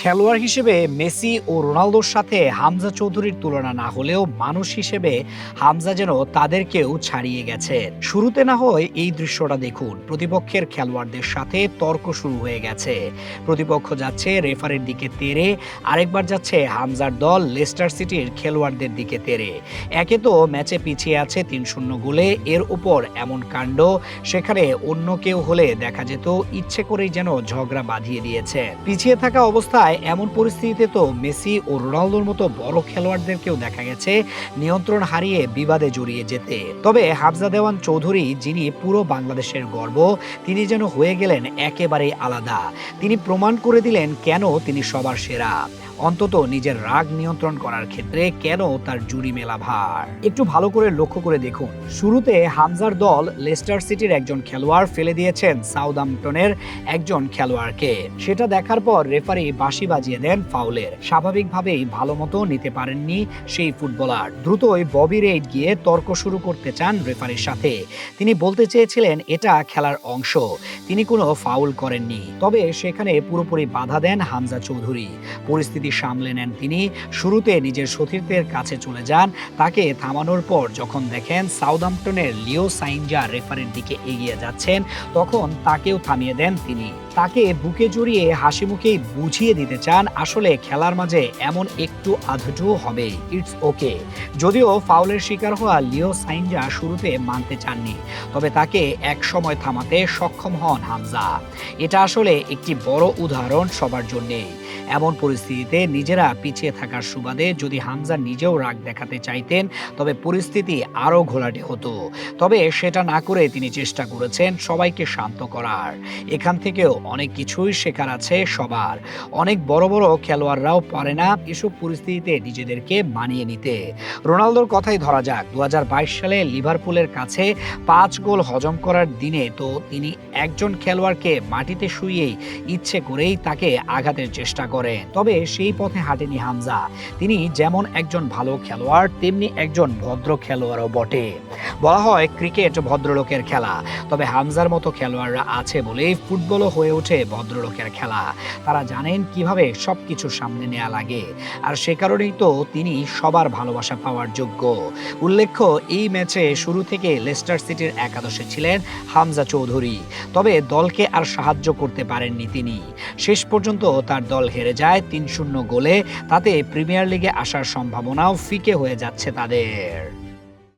খেলোয়াড় হিসেবে মেসি ও রোনালদোর সাথে হামজা চৌধুরীর তুলনা না হলেও মানুষ হিসেবে হামজা যেন তাদেরকেও ছাড়িয়ে গেছে। শুরুতে না হয় এই দৃশ্যটা দেখুন, প্রতিপক্ষের খেলোয়াড়দের সাথে তর্ক শুরু হয়ে গেছে। প্রতিপক্ষ যাচ্ছে রেফারির দিকে তেড়ে, আরেকবার যাচ্ছে হামজার দল লেস্টার সিটির খেলোয়াড়দের দিকে তেড়ে। একে তো ম্যাচে পিছিয়ে আছে ৩-০ গোলে, এর উপর এমন কাণ্ড। সেখানে অন্য কেউ হলে দেখা যেত ইচ্ছে করেই যেন ঝগড়া বাঁধিয়ে দিয়েছে। পিছিয়ে থাকা অবস্থায় এমন পরিস্থিতিতে তো মেসি ও রোনালদোর মতো বড় খেলোয়াড়দেরকেও দেখা গেছে নিয়ন্ত্রণ হারিয়ে বিবাদে জড়িয়ে যেতে। তবে হামজা দেওয়ান চৌধুরী, যিনি পুরো বাংলাদেশের গর্ব, তিনি যেন হয়ে গেলেন একেবারেই আলাদা। তিনি প্রমাণ করে দিলেন কেন তিনি সবার সেরা। অন্তত নিজের রাগ নিয়ন্ত্রণ করার ক্ষেত্রে কেন তার জুড়ি মেলা ভার। একটু ভালো করে লক্ষ্য করে দেখুন, শুরুতে হামজার দল লেস্টার সিটির একজন খেলোয়াড় ফেলে দিয়েছেন সাউদাম্পটনের একজন খেলোয়াড়কে। সেটা দেখার পর রেফারি বাঁশি বাজিয়ে দেন ফাউলের। স্বাভাবিকভাবেই ভালো মতো নিতে পারেননি সেই ফুটবলার। দ্রুতই ববি রেইড গিয়ে তর্ক শুরু করতে চান রেফারির সাথে। তিনি বলতে চেয়েছিলেন এটা খেলার অংশ, তিনি কোনো ফাউল করেননি। তবে সেখানে পুরোপুরি বাধা দেন হামজা চৌধুরী। পরিস্থিতি সামলে নেন তিনি। শুরুতে নিজের সতীর্থের কাছে চলে যান। তাকে থামানোর পর যখন দেখেন সাউদাম্পটনের লিও সাইনজা রেফারির দিকে এগিয়ে যাচ্ছেন, তখন তাকেও থামিয়ে দেন তিনি। তাকে বুকে জড়িয়ে হাসি মুখেই বুঝিয়ে দিতে চান আসলে খেলার মাঝে এমন একটু আধটু হবে, ইটস ওকে। যদিও ফাউলের শিকার হওয়া লিও সাইনজা শুরুতে মানতে চাননি, তবে তাকে এক সময় থামাতে সক্ষম হন হামজা। এটা আসলে একটি বড় উদাহরণ সবার জন্যেই। এমন পরিস্থিতিতে নিজেরা পিছিয়ে থাকার সুবাদে যদি হামজা নিজেও রাগ দেখাতে চাইতেন, তবে পরিস্থিতি আরও ঘোলাটে হতো। তবে সেটা না করে তিনি চেষ্টা করেছেন সবাইকে শান্ত করার। এখান থেকেও অনেক কিছুই শেখার আছে সবার। অনেক বড় বড় খেলোয়াড়রাও পারে না এসব পরিস্থিতিতে নিজেদেরকে মানিয়ে নিতে। রোনালদোর কথাই ধরা যাক, ২০২২ সালে লিভারপুলের কাছে ৫ গোল হজম করার দিনে তো তিনি একজন খেলোয়াড়কে মাটিতে শুইয়েই ইচ্ছে করেই তাকে আঘাতের চেষ্টা করেন। তবে সেই পথে হাঁটেনি হামজা। তিনি যেমন একজন ভালো খেলোয়াড়, তেমনি একজন ভদ্র খেলোয়াড়ও বটে। বলা হয় ক্রিকেট ভদ্রলোকের খেলা, তবে হামজার মতো খেলোয়াড়রা আছে বলেই ফুটবলও হয়ে ওঠে ভদ্রলোকের খেলা। তারা জানেন কিভাবে সবকিছু সামনে নেওয়া লাগে, আর সে কারণেই তো তিনি সবার ভালোবাসা পাওয়ার যোগ্য। উল্লেখ্য, এই ম্যাচে শুরু থেকে লেস্টার সিটির একাদশে ছিলেন হামজা চৌধুরী। তবে দলকে আর সাহায্য করতে পারেননি তিনি। শেষ পর্যন্ত তার দল হেরে যায় ৩-০ গোলে। তাতে প্রিমিয়ার লিগে আসার সম্ভাবনাও ফিকে হয়ে যাচ্ছে তাদের।